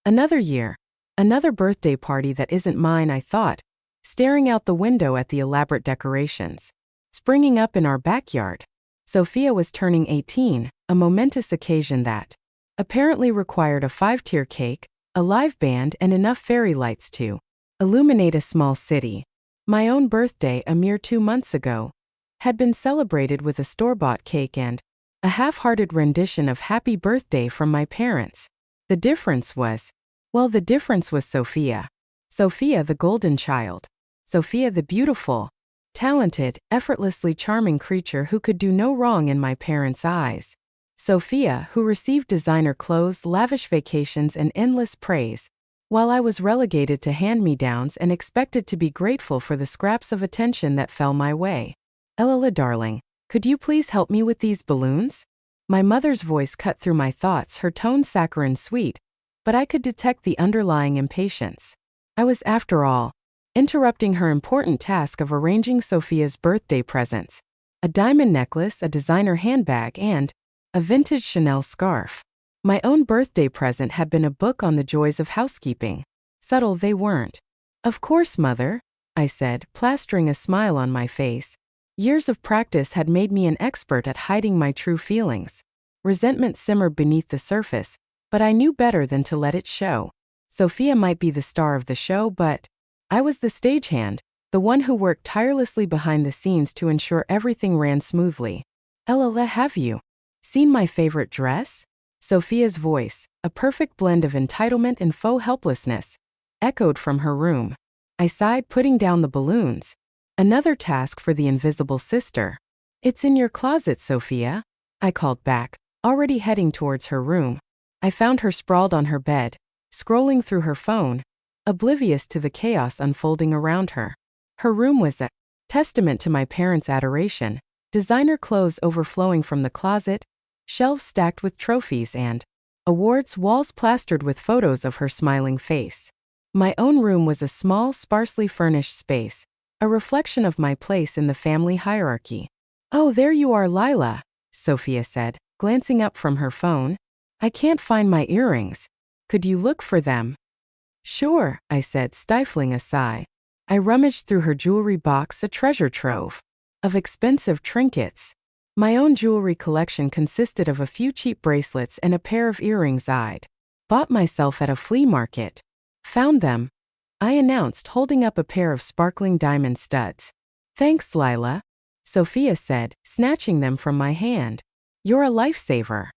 Another year. Another birthday party that isn't mine, I thought, staring out the window at the elaborate decorations. Springing up in our backyard. Sophia was turning 18, a momentous occasion that apparently required a 5-tier cake, a live band, and enough fairy lights to illuminate a small city. My own birthday, a mere 2 months ago, had been celebrated with a store-bought cake and a half-hearted rendition of Happy Birthday from my parents. The difference was Sophia. Sophia the golden child. Sophia the beautiful, talented, effortlessly charming creature who could do no wrong in my parents' eyes. Sophia, who received designer clothes, lavish vacations, and endless praise, while I was relegated to hand-me-downs and expected to be grateful for the scraps of attention that fell my way. Ella, darling, could you please help me with these balloons? My mother's voice cut through my thoughts, her tone saccharine sweet, but I could detect the underlying impatience. I was, after all, interrupting her important task of arranging Sophia's birthday presents: a diamond necklace, a designer handbag, and a vintage Chanel scarf. My own birthday present had been a book on the joys of housekeeping. Subtle they weren't. Of course, Mother, I said, plastering a smile on my face. Years of practice had made me an expert at hiding my true feelings. Resentment simmered beneath the surface, but I knew better than to let it show. Sophia might be the star of the show, but I was the stagehand, the one who worked tirelessly behind the scenes to ensure everything ran smoothly. Ella, have you seen my favorite dress? Sophia's voice, a perfect blend of entitlement and faux helplessness, echoed from her room. I sighed, putting down the balloons. Another task for the invisible sister. It's in your closet, Sophia, I called back, already heading towards her room. I found her sprawled on her bed, scrolling through her phone, oblivious to the chaos unfolding around her. Her room was a testament to my parents' adoration, designer clothes overflowing from the closet, shelves stacked with trophies and awards, walls plastered with photos of her smiling face. My own room was a small, sparsely furnished space, a reflection of my place in the family hierarchy. Oh, there you are, Lila, Sophia said, glancing up from her phone. I can't find my earrings. Could you look for them? Sure, I said, stifling a sigh. I rummaged through her jewelry box, a treasure trove of expensive trinkets. My own jewelry collection consisted of a few cheap bracelets and a pair of earrings I'd bought myself at a flea market. Found them, I announced, holding up a pair of sparkling diamond studs. Thanks, Lila, Sophia said, snatching them from my hand. You're a lifesaver.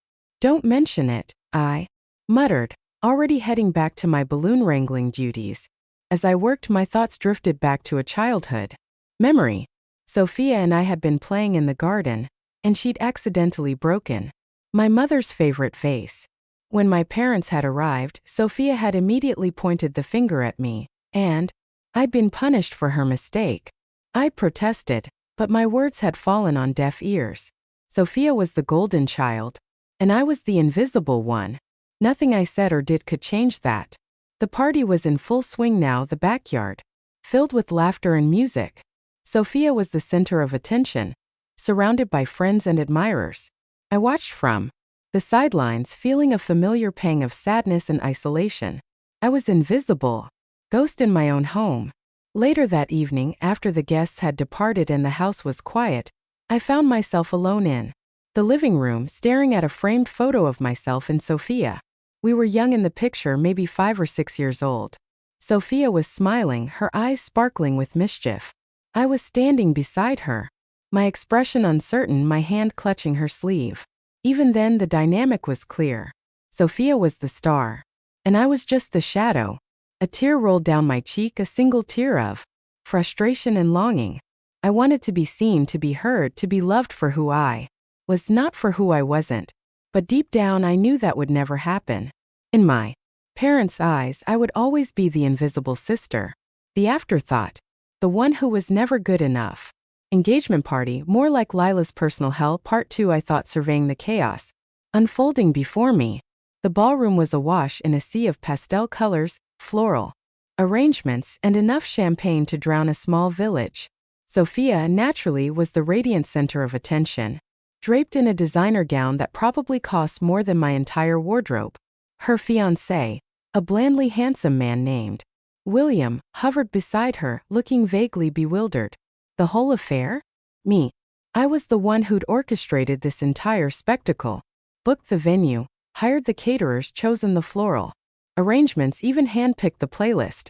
Don't mention it, I muttered, already heading back to my balloon wrangling duties. As I worked, my thoughts drifted back to a childhood memory. Sophia and I had been playing in the garden, and she'd accidentally broken my mother's favorite vase. When my parents had arrived, Sophia had immediately pointed the finger at me, and I'd been punished for her mistake. I protested, but my words had fallen on deaf ears. Sophia was the golden child, and I was the invisible one. Nothing I said or did could change that. The party was in full swing now, the backyard, filled with laughter and music. Sophia was the center of attention, surrounded by friends and admirers. I watched from the sidelines, feeling a familiar pang of sadness and isolation. I was invisible, ghost in my own home. Later that evening, after the guests had departed and the house was quiet, I found myself alone in the living room, staring at a framed photo of myself and Sophia. We were young in the picture, maybe 5 or 6 years old. Sophia was smiling, her eyes sparkling with mischief. I was standing beside her, my expression uncertain, my hand clutching her sleeve. Even then, the dynamic was clear. Sophia was the star, and I was just the shadow. A tear rolled down my cheek, a single tear of frustration and longing. I wanted to be seen, to be heard, to be loved for who I was, not for who I wasn't. But deep down, I knew that would never happen. In my parents' eyes, I would always be the invisible sister, the afterthought, the one who was never good enough. Engagement party, more like Lila's personal hell, part 2. I thought, surveying the chaos unfolding before me. The ballroom was awash in a sea of pastel colors, floral arrangements, and enough champagne to drown a small village. Sophia, naturally, was the radiant center of attention, draped in a designer gown that probably cost more than my entire wardrobe. Her fiancé, A blandly handsome man named William hovered beside her, looking vaguely bewildered. The whole affair? Me. I was the one who'd orchestrated this entire spectacle. Booked the venue, hired the caterers, chosen the floral arrangements, even handpicked the playlist.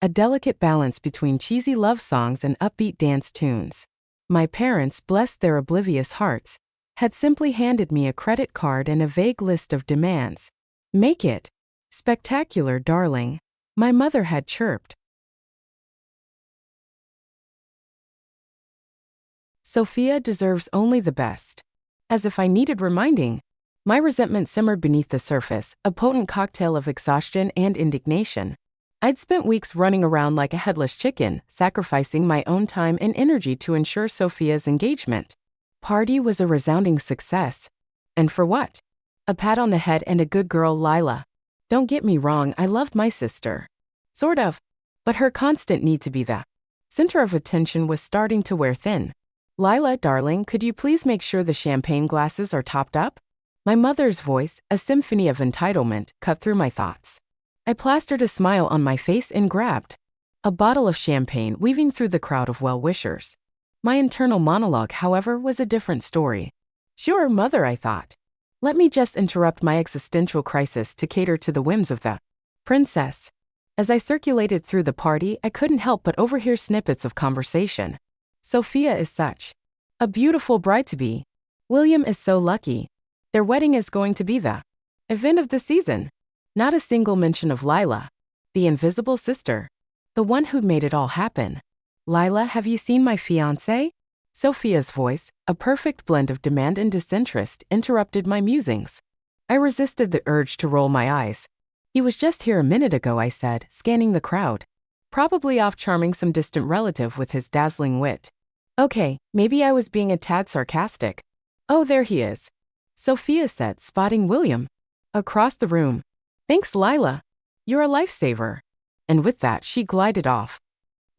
A delicate balance between cheesy love songs and upbeat dance tunes. My parents, blessed their oblivious hearts, had simply handed me a credit card and a vague list of demands. Make it spectacular, darling, my mother had chirped. Sophia deserves only the best. As if I needed reminding. My resentment simmered beneath the surface, a potent cocktail of exhaustion and indignation. I'd spent weeks running around like a headless chicken, sacrificing my own time and energy to ensure Sophia's engagement. Party was a resounding success. And for what? A pat on the head and a good girl Lila. Don't get me wrong, I loved my sister. Sort of. But her constant need to be the center of attention was starting to wear thin. Lila, darling, could you please make sure the champagne glasses are topped up? My mother's voice, a symphony of entitlement, cut through my thoughts. I plastered a smile on my face and grabbed a bottle of champagne, weaving through the crowd of well-wishers. My internal monologue, however, was a different story. Sure, mother, I thought. Let me just interrupt my existential crisis to cater to the whims of the princess. As I circulated through the party, I couldn't help but overhear snippets of conversation. Sophia is such a beautiful bride-to-be. William is so lucky. Their wedding is going to be the event of the season. Not a single mention of Lila, the invisible sister, the one who'd made it all happen. Lila, have you seen my fiancé? Sophia's voice, a perfect blend of demand and disinterest, interrupted my musings. I resisted the urge to roll my eyes. He was just here a minute ago, I said, scanning the crowd. Probably off charming some distant relative with his dazzling wit. Okay, maybe I was being a tad sarcastic. Oh, there he is, Sophia said, spotting William across the room. Thanks, Lila. You're a lifesaver. And with that, she glided off,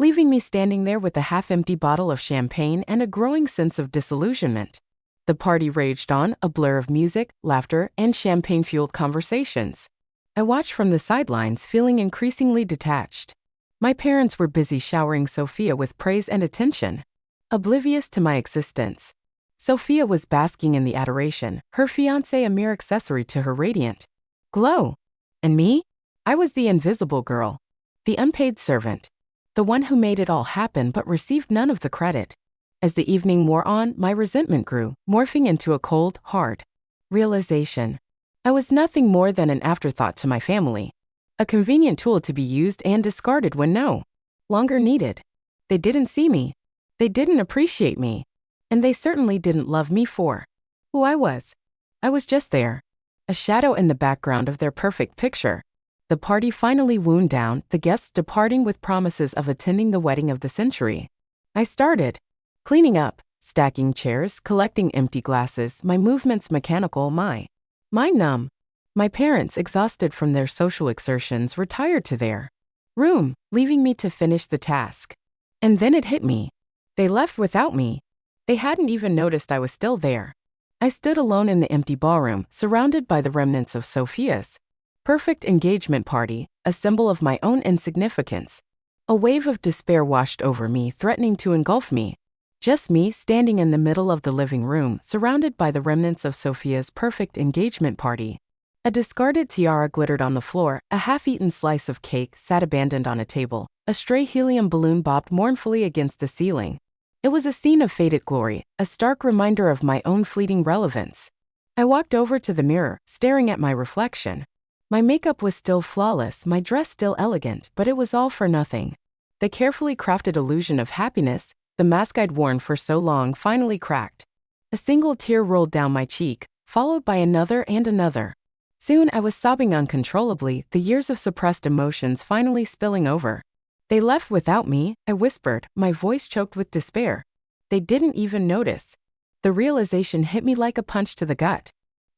leaving me standing there with a half-empty bottle of champagne and a growing sense of disillusionment. The party raged on, a blur of music, laughter, and champagne-fueled conversations. I watched from the sidelines, feeling increasingly detached. My parents were busy showering Sophia with praise and attention, oblivious to my existence. Sophia was basking in the adoration, her fiancé a mere accessory to her radiant glow. And me? I was the invisible girl, the unpaid servant, the one who made it all happen but received none of the credit. As the evening wore on, my resentment grew, morphing into a cold, hard realization. I was nothing more than an afterthought to my family, a convenient tool to be used and discarded when no longer needed. They didn't see me. They didn't appreciate me. And they certainly didn't love me for who I was. I was just there, a shadow in the background of their perfect picture. The party finally wound down, the guests departing with promises of attending the wedding of the century. I started cleaning up, stacking chairs, collecting empty glasses, my movements mechanical, my mind numb. My parents, exhausted from their social exertions, retired to their room, leaving me to finish the task. And then it hit me. They left without me. They hadn't even noticed I was still there. I stood alone in the empty ballroom, surrounded by the remnants of Sophia's perfect engagement party, a symbol of my own insignificance. A wave of despair washed over me, threatening to engulf me. Just me, standing in the middle of the living room, surrounded by the remnants of Sophia's perfect engagement party. A discarded tiara glittered on the floor, a half-eaten slice of cake sat abandoned on a table, a stray helium balloon bobbed mournfully against the ceiling. It was a scene of faded glory, a stark reminder of my own fleeting relevance. I walked over to the mirror, staring at my reflection. My makeup was still flawless, my dress still elegant, but it was all for nothing. The carefully crafted illusion of happiness, the mask I'd worn for so long, finally cracked. A single tear rolled down my cheek, followed by another and another. Soon I was sobbing uncontrollably, the years of suppressed emotions finally spilling over. They left without me, I whispered, my voice choked with despair. They didn't even notice. The realization hit me like a punch to the gut.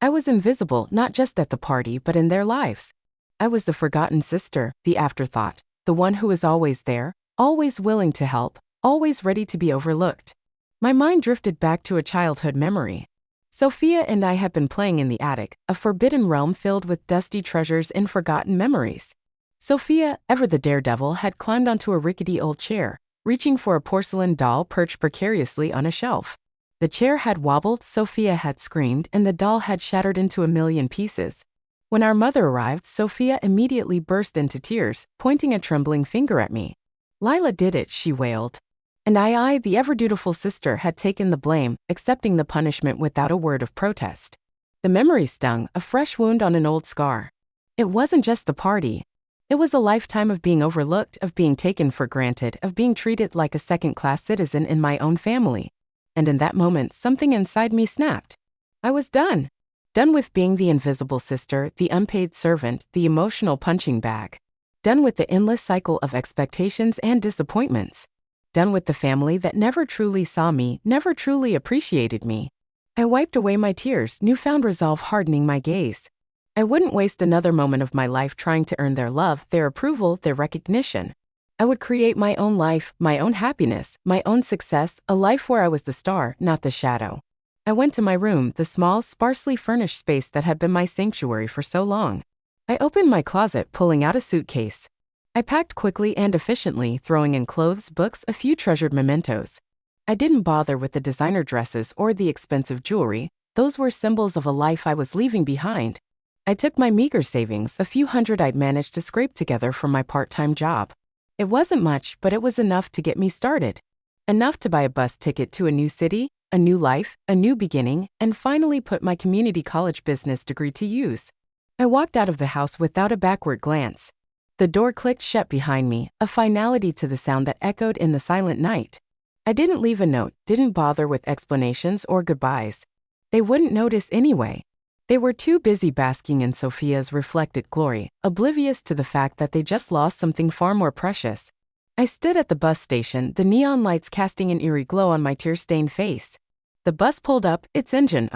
I was invisible, not just at the party, but in their lives. I was the forgotten sister, the afterthought, the one who was always there, always willing to help, always ready to be overlooked. My mind drifted back to a childhood memory. Sophia and I had been playing in the attic, a forbidden realm filled with dusty treasures and forgotten memories. Sophia, ever the daredevil, had climbed onto a rickety old chair, reaching for a porcelain doll perched precariously on a shelf. The chair had wobbled, Sophia had screamed, and the doll had shattered into a million pieces. When our mother arrived, Sophia immediately burst into tears, pointing a trembling finger at me. "Lila did it," she wailed. And I, the ever-dutiful sister, had taken the blame, accepting the punishment without a word of protest. The memory stung, a fresh wound on an old scar. It wasn't just the party. It was a lifetime of being overlooked, of being taken for granted, of being treated like a second-class citizen in my own family. And in that moment, something inside me snapped. I was done. Done with being the invisible sister, the unpaid servant, the emotional punching bag. Done with the endless cycle of expectations and disappointments. Done with the family that never truly saw me, never truly appreciated me. I wiped away my tears, newfound resolve hardening my gaze. I wouldn't waste another moment of my life trying to earn their love, their approval, their recognition. I would create my own life, my own happiness, my own success, a life where I was the star, not the shadow. I went to my room, the small, sparsely furnished space that had been my sanctuary for so long. I opened my closet, pulling out a suitcase. I packed quickly and efficiently, throwing in clothes, books, a few treasured mementos. I didn't bother with the designer dresses or the expensive jewelry. Those were symbols of a life I was leaving behind. I took my meager savings, a few hundred I'd managed to scrape together from my part-time job. It wasn't much, but it was enough to get me started. Enough to buy a bus ticket to a new city, a new life, a new beginning, and finally put my community college business degree to use. I walked out of the house without a backward glance. The door clicked shut behind me, a finality to the sound that echoed in the silent night. I didn't leave a note, didn't bother with explanations or goodbyes. They wouldn't notice anyway. They were too busy basking in Sophia's reflected glory, oblivious to the fact that they just lost something far more precious. I stood at the bus station, the neon lights casting an eerie glow on my tear-stained face. The bus pulled up, its engine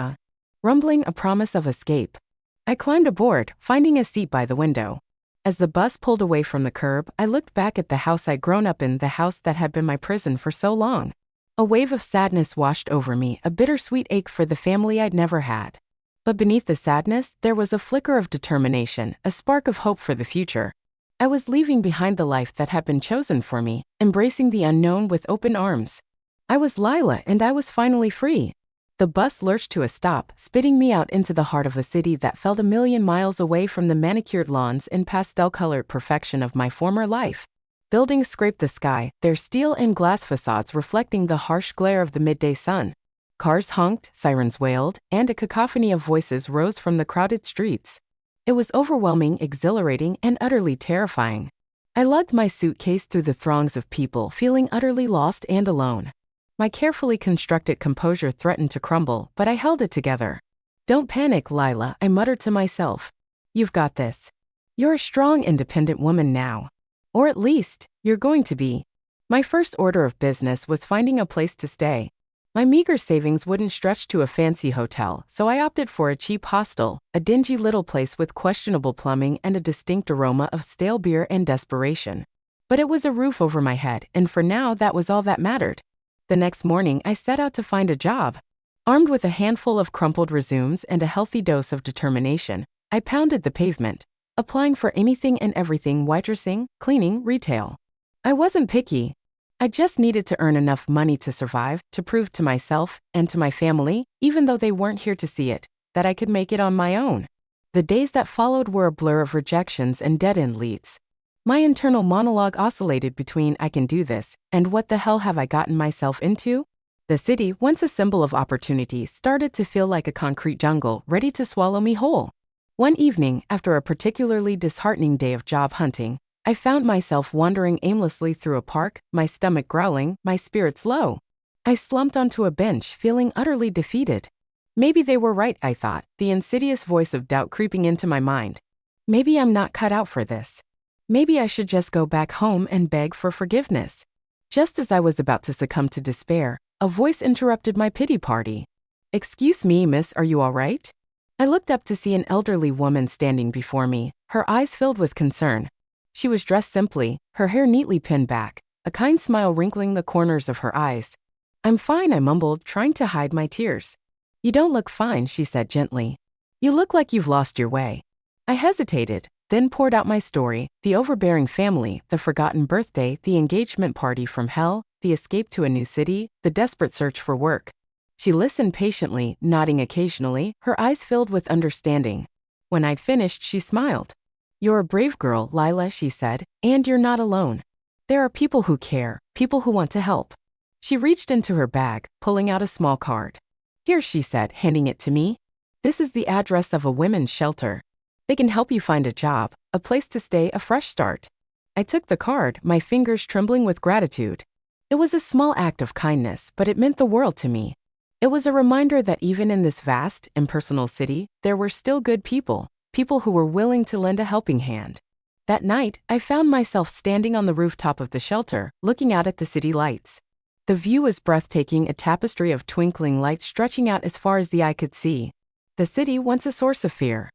rumbling, a promise of escape. I climbed aboard, finding a seat by the window. As the bus pulled away from the curb, I looked back at the house I'd grown up in, the house that had been my prison for so long. A wave of sadness washed over me, a bittersweet ache for the family I'd never had. But beneath the sadness, there was a flicker of determination, a spark of hope for the future. I was leaving behind the life that had been chosen for me, embracing the unknown with open arms. I was Lila, and I was finally free. The bus lurched to a stop, spitting me out into the heart of a city that felt a million miles away from the manicured lawns and pastel-colored perfection of my former life. Buildings scraped the sky, their steel and glass facades reflecting the harsh glare of the midday sun. Cars honked, sirens wailed, and a cacophony of voices rose from the crowded streets. It was overwhelming, exhilarating, and utterly terrifying. I lugged my suitcase through the throngs of people, feeling utterly lost and alone. My carefully constructed composure threatened to crumble, but I held it together. "Don't panic, Lila," I muttered to myself. "You've got this. You're a strong, independent woman now. Or at least, you're going to be." My first order of business was finding a place to stay. My meager savings wouldn't stretch to a fancy hotel, so I opted for a cheap hostel, a dingy little place with questionable plumbing and a distinct aroma of stale beer and desperation. But it was a roof over my head, and for now that was all that mattered. The next morning, I set out to find a job. Armed with a handful of crumpled resumes and a healthy dose of determination, I pounded the pavement, applying for anything and everything: waitressing, cleaning, retail. I wasn't picky. I just needed to earn enough money to survive, to prove to myself and to my family, even though they weren't here to see it, that I could make it on my own. The days that followed were a blur of rejections and dead-end leads. My internal monologue oscillated between "I can do this" and "what the hell have I gotten myself into?" The city, once a symbol of opportunity, started to feel like a concrete jungle, ready to swallow me whole. One evening, after a particularly disheartening day of job hunting, I found myself wandering aimlessly through a park, my stomach growling, my spirits low. I slumped onto a bench, feeling utterly defeated. Maybe they were right, I thought, the insidious voice of doubt creeping into my mind. Maybe I'm not cut out for this. Maybe I should just go back home and beg for forgiveness. Just as I was about to succumb to despair, a voice interrupted my pity party. "Excuse me, miss, are you all right?" I looked up to see an elderly woman standing before me, her eyes filled with concern. She was dressed simply, her hair neatly pinned back, a kind smile wrinkling the corners of her eyes. "I'm fine," I mumbled, trying to hide my tears. You don't look fine, she said gently. You look like you've lost your way. I hesitated, then poured out my story: the overbearing family, the forgotten birthday, the engagement party from hell, the escape to a new city, the desperate search for work. She listened patiently, nodding occasionally, her eyes filled with understanding. When I'd finished, she smiled. You're a brave girl, Lila, she said, and you're not alone. There are people who care, people who want to help. She reached into her bag, pulling out a small card. Here, she said, handing it to me. This is the address of a women's shelter. They can help you find a job, a place to stay, a fresh start. I took the card, my fingers trembling with gratitude. It was a small act of kindness, but it meant the world to me. It was a reminder that even in this vast, impersonal city, there were still good people, people who were willing to lend a helping hand. That night, I found myself standing on the rooftop of the shelter, looking out at the city lights. The view was breathtaking, a tapestry of twinkling lights stretching out as far as the eye could see. The city, once a source of fear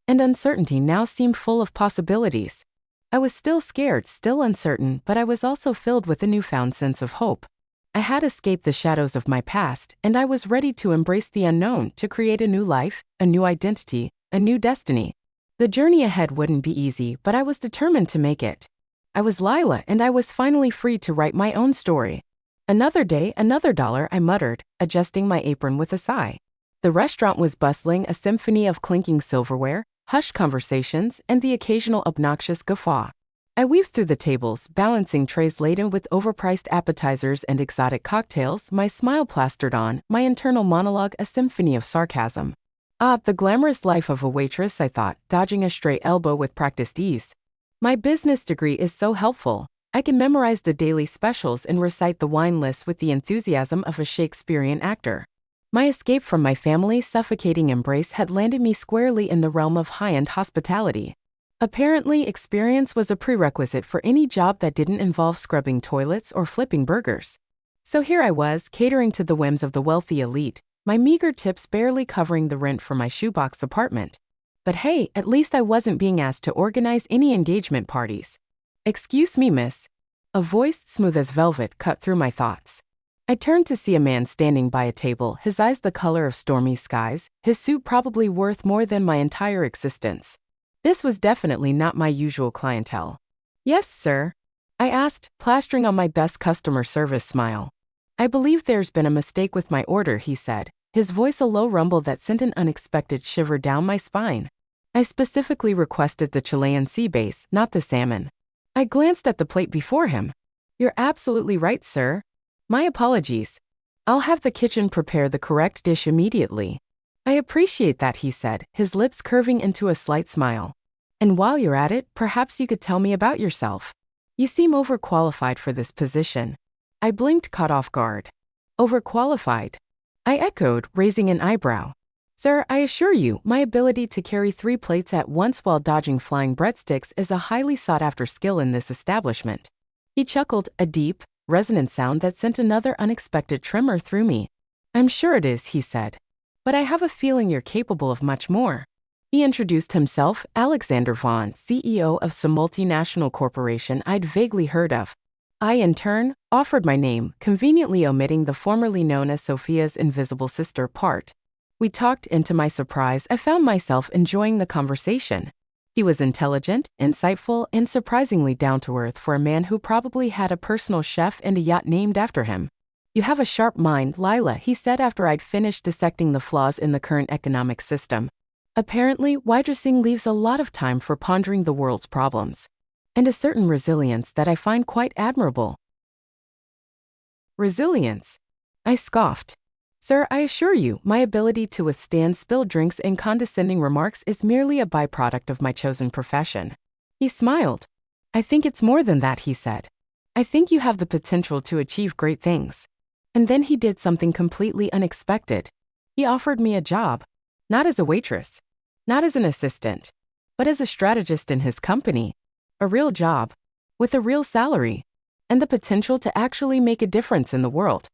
and uncertainty, now seemed full of possibilities. I was still scared, still uncertain, but I was also filled with a newfound sense of hope. I had escaped the shadows of my past, and I was ready to embrace the unknown, to create a new life, a new identity, a new destiny. The journey ahead wouldn't be easy, but I was determined to make it. I was Lila, and I was finally free to write my own story. Another day, another dollar, I muttered, adjusting my apron with a sigh. The restaurant was bustling, a symphony of clinking silverware, hushed conversations, and the occasional obnoxious guffaw. I weaved through the tables, balancing trays laden with overpriced appetizers and exotic cocktails, my smile plastered on, my internal monologue a symphony of sarcasm. Ah, the glamorous life of a waitress, I thought, dodging a stray elbow with practiced ease. My business degree is so helpful. I can memorize the daily specials and recite the wine lists with the enthusiasm of a Shakespearean actor. My escape from my family's suffocating embrace had landed me squarely in the realm of high-end hospitality. Apparently, experience was a prerequisite for any job that didn't involve scrubbing toilets or flipping burgers. So here I was, catering to the whims of the wealthy elite, my meager tips barely covering the rent for my shoebox apartment. But hey, at least I wasn't being asked to organize any engagement parties. Excuse me, miss. A voice smooth as velvet cut through my thoughts. I turned to see a man standing by a table, his eyes the color of stormy skies, his suit probably worth more than my entire existence. This was definitely not my usual clientele. Yes, sir? I asked, plastering on my best customer service smile. I believe there's been a mistake with my order, he said, his voice a low rumble that sent an unexpected shiver down my spine. I specifically requested the Chilean sea bass, not the salmon. I glanced at the plate before him. You're absolutely right, sir. My apologies. I'll have the kitchen prepare the correct dish immediately. I appreciate that, he said, his lips curving into a slight smile. And while you're at it, perhaps you could tell me about yourself. You seem overqualified for this position. I blinked, caught off guard. Overqualified? I echoed, raising an eyebrow. Sir, I assure you, my ability to carry 3 plates at once while dodging flying breadsticks is a highly sought-after skill in this establishment. He chuckled, a deep, resonant sound that sent another unexpected tremor through me. I'm sure it is, he said. But I have a feeling you're capable of much more. He introduced himself, Alexander Vaughn, CEO of some multinational corporation I'd vaguely heard of. I, in turn, offered my name, conveniently omitting the formerly known as Sophia's invisible sister part. We talked, and to my surprise, I found myself enjoying the conversation. He was intelligent, insightful, and surprisingly down-to-earth for a man who probably had a personal chef and a yacht named after him. You have a sharp mind, Lila, he said after I'd finished dissecting the flaws in the current economic system. Apparently, waitressing leaves a lot of time for pondering the world's problems. And a certain resilience that I find quite admirable. Resilience? I scoffed. Sir, I assure you, my ability to withstand spilled drinks and condescending remarks is merely a byproduct of my chosen profession. He smiled. I think it's more than that, he said. I think you have the potential to achieve great things. And then he did something completely unexpected. He offered me a job. Not as a waitress. Not as an assistant. But as a strategist in his company. A real job. With a real salary. And the potential to actually make a difference in the world.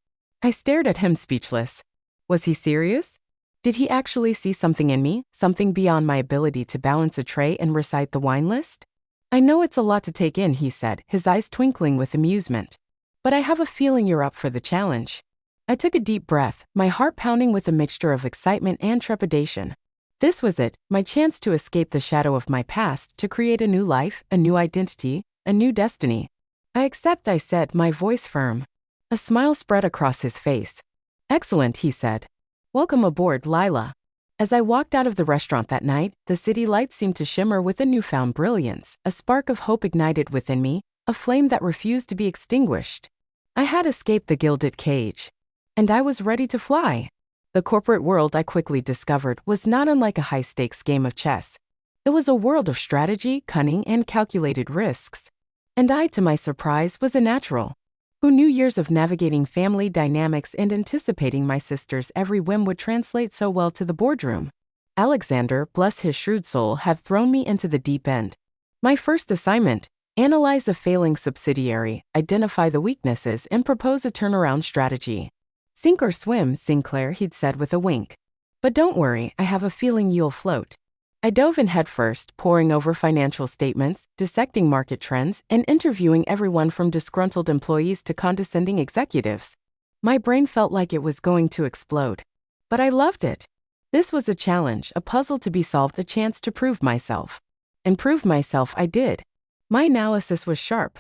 I stared at him speechless. Was he serious? Did he actually see something in me, something beyond my ability to balance a tray and recite the wine list? I know it's a lot to take in, he said, his eyes twinkling with amusement. But I have a feeling you're up for the challenge. I took a deep breath, my heart pounding with a mixture of excitement and trepidation. This was it, my chance to escape the shadow of my past, to create a new life, a new identity, a new destiny. I accept, I said, my voice firm. A smile spread across his face. Excellent, he said. Welcome aboard, Lila. As I walked out of the restaurant that night, the city lights seemed to shimmer with a newfound brilliance. A spark of hope ignited within me, a flame that refused to be extinguished. I had escaped the gilded cage. And I was ready to fly. The corporate world, I quickly discovered, was not unlike a high-stakes game of chess. It was a world of strategy, cunning, and calculated risks. And I, to my surprise, was a natural who knew years of navigating family dynamics and anticipating my sister's every whim would translate so well to the boardroom. Alexander, bless his shrewd soul, had thrown me into the deep end. My first assignment: analyze a failing subsidiary, identify the weaknesses, and propose a turnaround strategy. Sink or swim, Sinclair, he'd said with a wink. But don't worry, I have a feeling you'll float. I dove in headfirst, poring over financial statements, dissecting market trends, and interviewing everyone from disgruntled employees to condescending executives. My brain felt like it was going to explode. But I loved it. This was a challenge, a puzzle to be solved, a chance to prove myself. And prove myself I did. My analysis was sharp.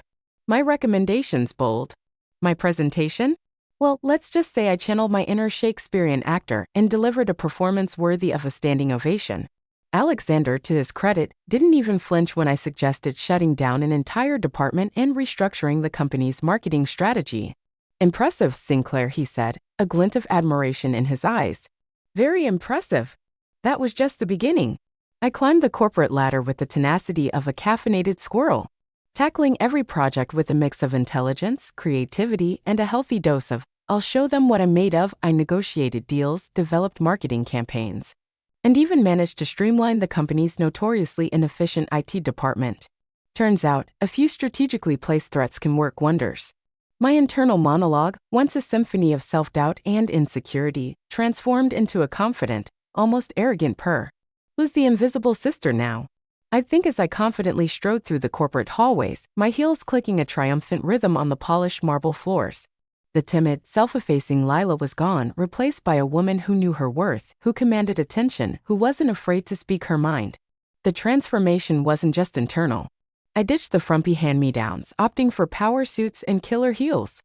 My recommendations bold. My presentation? Well, let's just say I channeled my inner Shakespearean actor and delivered a performance worthy of a standing ovation. Alexander, to his credit, didn't even flinch when I suggested shutting down an entire department and restructuring the company's marketing strategy. Impressive, Sinclair, he said, a glint of admiration in his eyes. Very impressive. That was just the beginning. I climbed the corporate ladder with the tenacity of a caffeinated squirrel, tackling every project with a mix of intelligence, creativity, and a healthy dose of, I'll show them what I'm made of. I negotiated deals, developed marketing campaigns, and even managed to streamline the company's notoriously inefficient IT department. Turns out, a few strategically placed threats can work wonders. My internal monologue, once a symphony of self-doubt and insecurity, transformed into a confident, almost arrogant purr. Who's the invisible sister now? I'd think as I confidently strode through the corporate hallways, my heels clicking a triumphant rhythm on the polished marble floors. The timid, self-effacing Lila was gone, replaced by a woman who knew her worth, who commanded attention, who wasn't afraid to speak her mind. The transformation wasn't just internal. I ditched the frumpy hand-me-downs, opting for power suits and killer heels.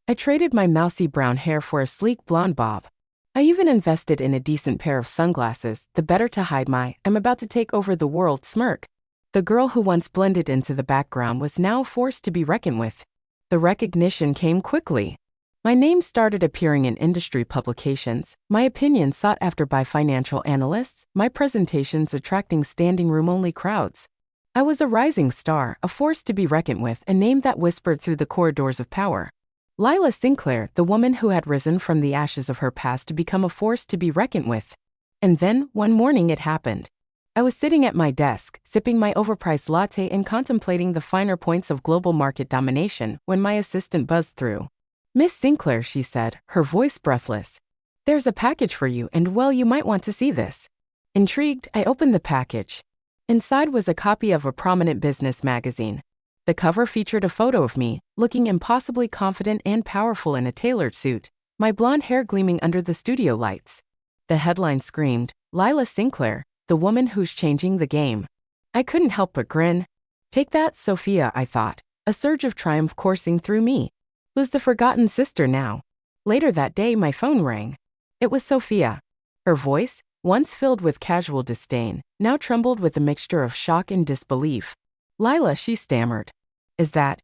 I traded my mousy brown hair for a sleek blonde bob. I even invested in a decent pair of sunglasses, the better to hide my "I'm about to take over the world" smirk. The girl who once blended into the background was now forced to be reckoned with. The recognition came quickly. My name started appearing in industry publications, my opinion sought after by financial analysts, my presentations attracting standing room-only crowds. I was a rising star, a force to be reckoned with, a name that whispered through the corridors of power. Lila Sinclair, the woman who had risen from the ashes of her past to become a force to be reckoned with. And then, one morning it happened. I was sitting at my desk, sipping my overpriced latte and contemplating the finer points of global market domination, when my assistant buzzed through. "Miss Sinclair," she said, her voice breathless. "There's a package for you, and well, you might want to see this." Intrigued, I opened the package. Inside was a copy of a prominent business magazine. The cover featured a photo of me, looking impossibly confident and powerful in a tailored suit, my blonde hair gleaming under the studio lights. The headline screamed, "Lila Sinclair, the woman who's changing the game." I couldn't help but grin. Take that, Sophia, I thought, a surge of triumph coursing through me. Who's the forgotten sister now? Later that day, my phone rang. It was Sophia. Her voice, once filled with casual disdain, now trembled with a mixture of shock and disbelief. "Lila," she stammered. Is that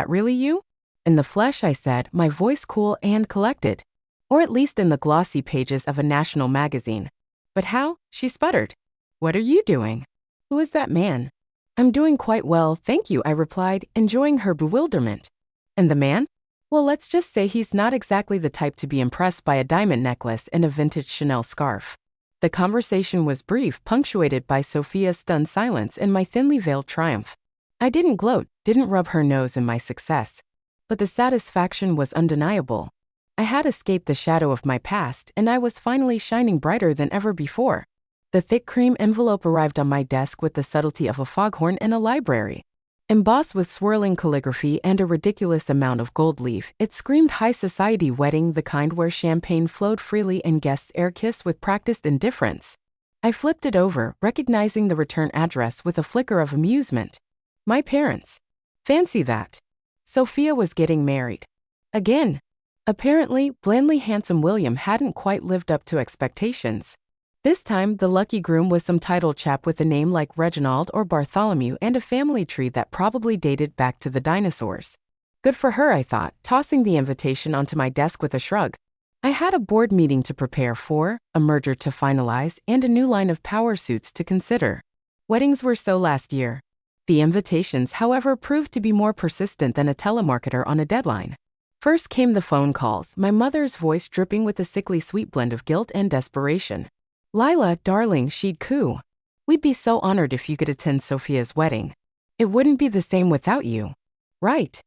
really you?" "In the flesh," I said, my voice cool and collected. "Or at least in the glossy pages of a national magazine." "But how?" she sputtered. "What are you doing?" "Who is that man?" "I'm doing quite well, thank you," I replied, enjoying her bewilderment. "And the man?" "Well, let's just say he's not exactly the type to be impressed by a diamond necklace and a vintage Chanel scarf." The conversation was brief, punctuated by Sophia's stunned silence and my thinly veiled triumph. I didn't gloat, didn't rub her nose in my success. But the satisfaction was undeniable. I had escaped the shadow of my past, and I was finally shining brighter than ever before. The thick cream envelope arrived on my desk with the subtlety of a foghorn in a library. Embossed with swirling calligraphy and a ridiculous amount of gold leaf, it screamed high society wedding, the kind where champagne flowed freely and guests air-kissed with practiced indifference. I flipped it over, recognizing the return address with a flicker of amusement. My parents. Fancy that. Sophia was getting married. Again. Apparently, blandly handsome William hadn't quite lived up to expectations. This time, the lucky groom was some titled chap with a name like Reginald or Bartholomew and a family tree that probably dated back to the dinosaurs. Good for her, I thought, tossing the invitation onto my desk with a shrug. I had a board meeting to prepare for, a merger to finalize, and a new line of power suits to consider. Weddings were so last year. The invitations, however, proved to be more persistent than a telemarketer on a deadline. First came the phone calls, my mother's voice dripping with a sickly sweet blend of guilt and desperation. Lila, darling, she'd coo. We'd be so honored if you could attend Sophia's wedding. It wouldn't be the same without you. Right.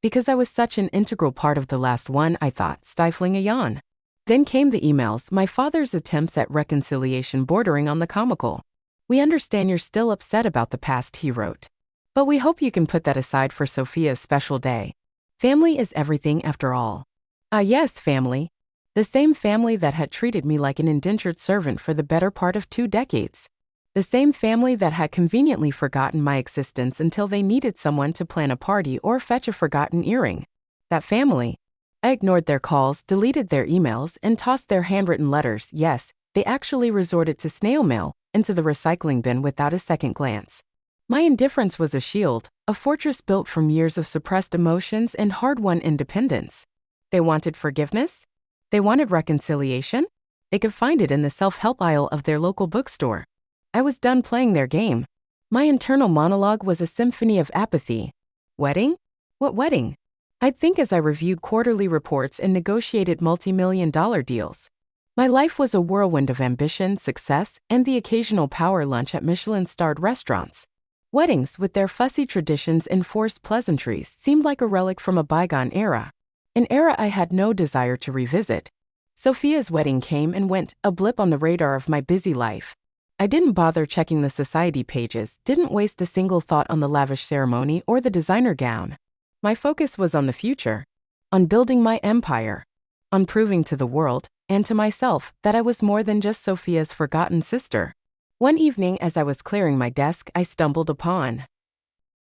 Because I was such an integral part of the last one, I thought, stifling a yawn. Then came the emails, my father's attempts at reconciliation bordering on the comical. We understand you're still upset about the past, he wrote. But we hope you can put that aside for Sophia's special day. Family is everything after all. Ah yes, family. The same family that had treated me like an indentured servant for the better part of 2 decades. The same family that had conveniently forgotten my existence until they needed someone to plan a party or fetch a forgotten earring. That family. I ignored their calls, deleted their emails, and tossed their handwritten letters, yes, they actually resorted to snail mail, into the recycling bin without a second glance. My indifference was a shield, a fortress built from years of suppressed emotions and hard-won independence. They wanted forgiveness? They wanted reconciliation? They could find it in the self-help aisle of their local bookstore. I was done playing their game. My internal monologue was a symphony of apathy. Wedding? What wedding? I'd think as I reviewed quarterly reports and negotiated multi-million-dollar deals. My life was a whirlwind of ambition, success, and the occasional power lunch at Michelin-starred restaurants. Weddings, with their fussy traditions and forced pleasantries, seemed like a relic from a bygone era. An era I had no desire to revisit. Sophia's wedding came and went, a blip on the radar of my busy life. I didn't bother checking the society pages, didn't waste a single thought on the lavish ceremony or the designer gown. My focus was on the future, on building my empire, on proving to the world, and to myself, that I was more than just Sophia's forgotten sister. One evening as I was clearing my desk, I stumbled upon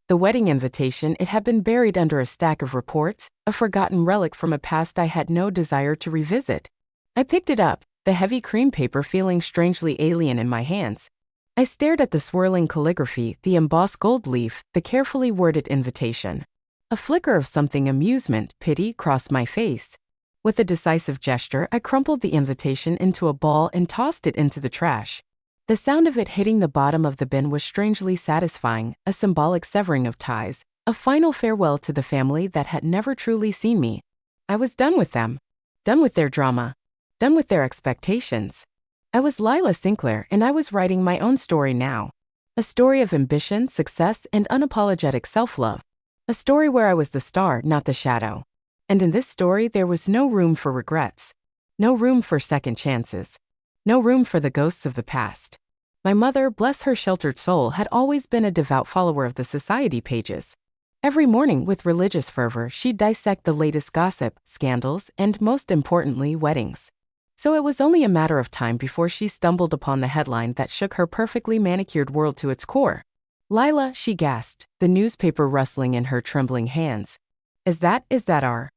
the wedding invitation. It had been buried under a stack of reports, a forgotten relic from a past I had no desire to revisit. I picked it up, the heavy cream paper feeling strangely alien in my hands. I stared at the swirling calligraphy, the embossed gold leaf, the carefully worded invitation. A flicker of something amusement, pity, crossed my face. With a decisive gesture, I crumpled the invitation into a ball and tossed it into the trash. The sound of it hitting the bottom of the bin was strangely satisfying, a symbolic severing of ties, a final farewell to the family that had never truly seen me. I was done with them. Done with their drama. Done with their expectations. I was Lila Sinclair, and I was writing my own story now. A story of ambition, success, and unapologetic self-love. A story where I was the star, not the shadow. And in this story there was no room for regrets. No room for second chances. No room for the ghosts of the past. My mother, bless her sheltered soul, had always been a devout follower of the society pages. Every morning, with religious fervor, she'd dissect the latest gossip, scandals, and most importantly, weddings. So it was only a matter of time before she stumbled upon the headline that shook her perfectly manicured world to its core. Lila, she gasped, the newspaper rustling in her trembling hands. Is that our?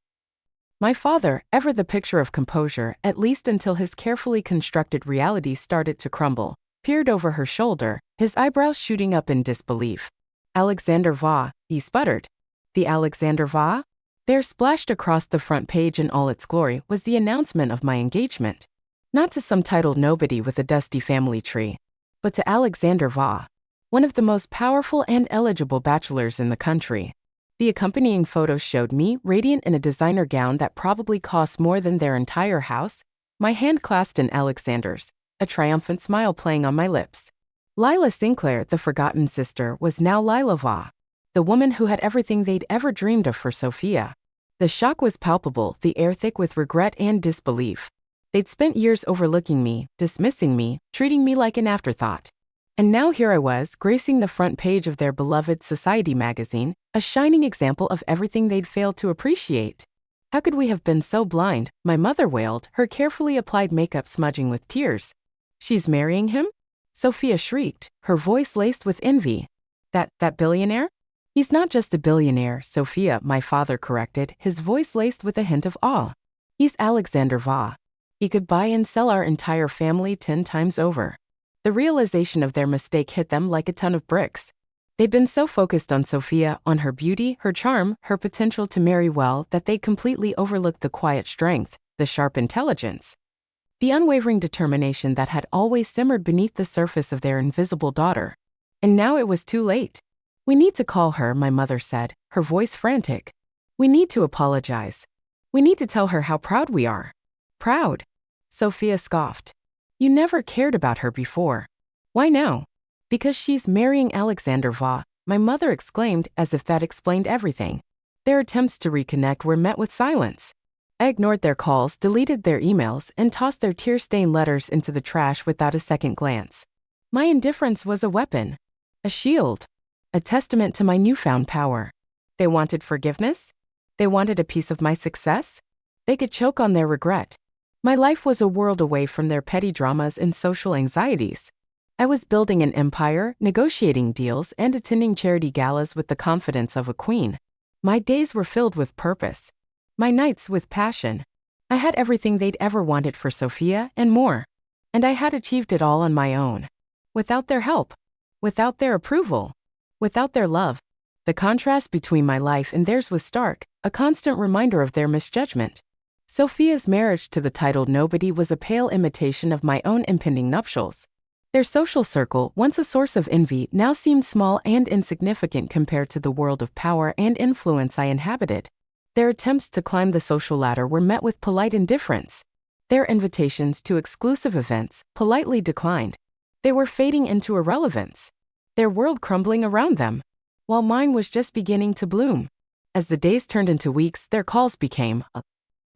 My father, ever the picture of composure, at least until his carefully constructed reality started to crumble, peered over her shoulder, his eyebrows shooting up in disbelief. Alexander Va, he sputtered. The Alexander Va? There, splashed across the front page in all its glory, was the announcement of my engagement. Not to some titled nobody with a dusty family tree, but to Alexander Va, one of the most powerful and eligible bachelors in the country. The accompanying photos showed me, radiant in a designer gown that probably cost more than their entire house, my hand clasped in Alexander's, a triumphant smile playing on my lips. Lila Sinclair, the forgotten sister, was now Lila Va, the woman who had everything they'd ever dreamed of for Sophia. The shock was palpable, the air thick with regret and disbelief. They'd spent years overlooking me, dismissing me, treating me like an afterthought. And now here I was, gracing the front page of their beloved Society magazine, a shining example of everything they'd failed to appreciate. How could we have been so blind? My mother wailed, her carefully applied makeup smudging with tears. She's marrying him? Sophia shrieked, her voice laced with envy. That billionaire? He's not just a billionaire, Sophia, my father corrected, his voice laced with a hint of awe. He's Alexander Va. He could buy and sell our entire family 10 times over. The realization of their mistake hit them like a ton of bricks. They'd been so focused on Sophia, on her beauty, her charm, her potential to marry well, that they completely overlooked the quiet strength, the sharp intelligence, the unwavering determination that had always simmered beneath the surface of their invisible daughter. And now it was too late. We need to call her, my mother said, her voice frantic. We need to apologize. We need to tell her how proud we are. Proud? Sophia scoffed. You never cared about her before. Why now? Because she's marrying Alexander Va, my mother exclaimed as if that explained everything. Their attempts to reconnect were met with silence. I ignored their calls, deleted their emails, and tossed their tear-stained letters into the trash without a second glance. My indifference was a weapon, a shield, a testament to my newfound power. They wanted forgiveness? They wanted a piece of my success? They could choke on their regret. My life was a world away from their petty dramas and social anxieties. I was building an empire, negotiating deals, and attending charity galas with the confidence of a queen. My days were filled with purpose. My nights with passion. I had everything they'd ever wanted for Sophia and more. And I had achieved it all on my own. Without their help. Without their approval. Without their love. The contrast between my life and theirs was stark, a constant reminder of their misjudgment. Sophia's marriage to the titled nobody was a pale imitation of my own impending nuptials. Their social circle, once a source of envy, now seemed small and insignificant compared to the world of power and influence I inhabited. Their attempts to climb the social ladder were met with polite indifference. Their invitations to exclusive events, politely declined. They were fading into irrelevance. Their world crumbling around them, while mine was just beginning to bloom. As the days turned into weeks, their calls became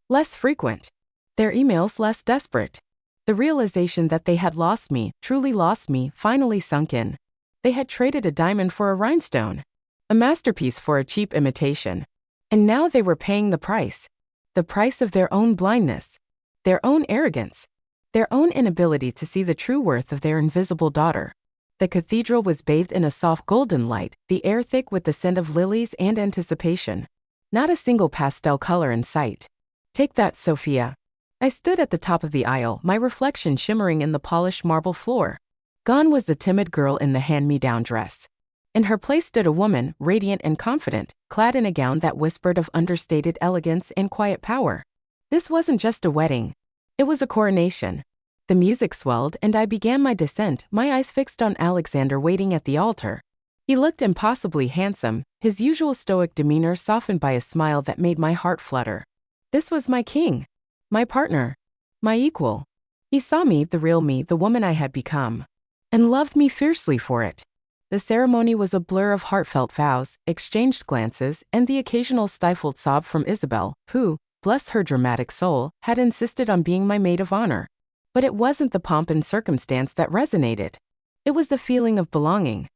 less frequent, their emails less desperate. The realization that they had lost me, truly lost me, finally sunk in. They had traded a diamond for a rhinestone, a masterpiece for a cheap imitation. And now they were paying the price of their own blindness, their own arrogance, their own inability to see the true worth of their invisible daughter. The cathedral was bathed in a soft golden light, the air thick with the scent of lilies and anticipation. Not a single pastel color in sight. Take that, Sophia. I stood at the top of the aisle, my reflection shimmering in the polished marble floor. Gone was the timid girl in the hand-me-down dress. In her place stood a woman, radiant and confident, clad in a gown that whispered of understated elegance and quiet power. This wasn't just a wedding. It was a coronation. The music swelled and I began my descent, my eyes fixed on Alexander waiting at the altar. He looked impossibly handsome, his usual stoic demeanor softened by a smile that made my heart flutter. This was my king. My partner. My equal. He saw me, the real me, the woman I had become. And loved me fiercely for it. The ceremony was a blur of heartfelt vows, exchanged glances, and the occasional stifled sob from Isabel, who, bless her dramatic soul, had insisted on being my maid of honor. But it wasn't the pomp and circumstance that resonated. It was the feeling of belonging.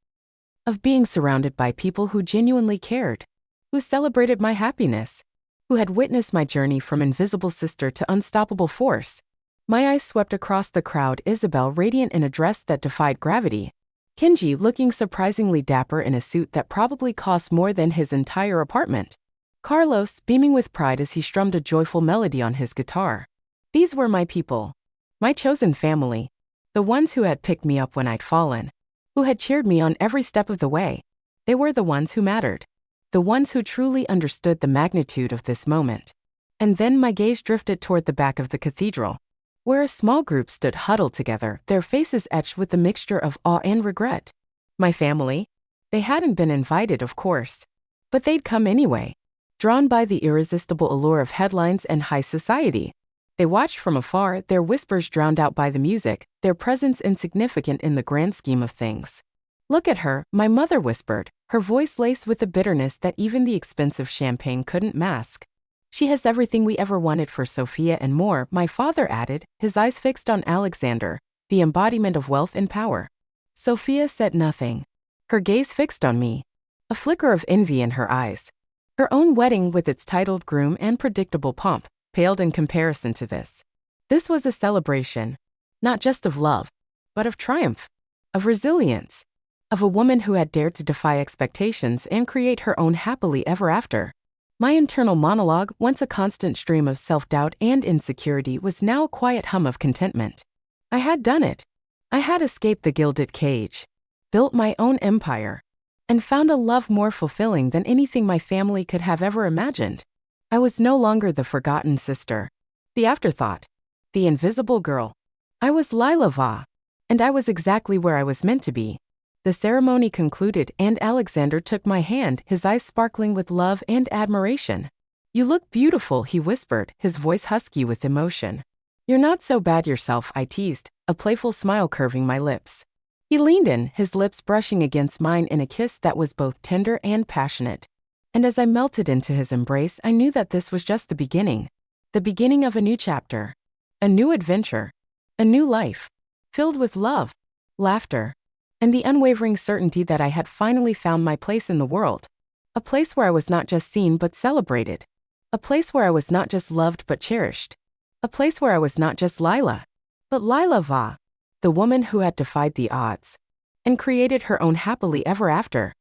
Of being surrounded by people who genuinely cared. Who celebrated my happiness. Who had witnessed my journey from invisible sister to unstoppable force. My eyes swept across the crowd, Isabel radiant in a dress that defied gravity. Kenji looking surprisingly dapper in a suit that probably cost more than his entire apartment. Carlos beaming with pride as he strummed a joyful melody on his guitar. These were my people. My chosen family. The ones who had picked me up when I'd fallen. Who had cheered me on every step of the way. They were the ones who mattered. The ones who truly understood the magnitude of this moment. And then my gaze drifted toward the back of the cathedral, where a small group stood huddled together, their faces etched with a mixture of awe and regret. My family? They hadn't been invited, of course. But they'd come anyway, drawn by the irresistible allure of headlines and high society. They watched from afar, their whispers drowned out by the music, their presence insignificant in the grand scheme of things. Look at her, my mother whispered, her voice laced with a bitterness that even the expensive champagne couldn't mask. She has everything we ever wanted for Sophia and more, my father added, his eyes fixed on Alexander, the embodiment of wealth and power. Sophia said nothing. Her gaze fixed on me. A flicker of envy in her eyes. Her own wedding with its titled groom and predictable pomp paled in comparison to this. This was a celebration, not just of love, but of triumph, of resilience, of a woman who had dared to defy expectations and create her own happily ever after. My internal monologue, once a constant stream of self-doubt and insecurity, was now a quiet hum of contentment. I had done it. I had escaped the gilded cage, built my own empire, and found a love more fulfilling than anything my family could have ever imagined. I was no longer the forgotten sister, the afterthought, the invisible girl. I was Lila Va, and I was exactly where I was meant to be. The ceremony concluded and Alexander took my hand, his eyes sparkling with love and admiration. "You look beautiful," he whispered, his voice husky with emotion. "You're not so bad yourself," I teased, a playful smile curving my lips. He leaned in, his lips brushing against mine in a kiss that was both tender and passionate. And as I melted into his embrace, I knew that this was just the beginning of a new chapter, a new adventure, a new life, filled with love, laughter, and the unwavering certainty that I had finally found my place in the world. A place where I was not just seen but celebrated. A place where I was not just loved but cherished. A place where I was not just Lila, but Lila Va, the woman who had defied the odds and created her own happily ever after.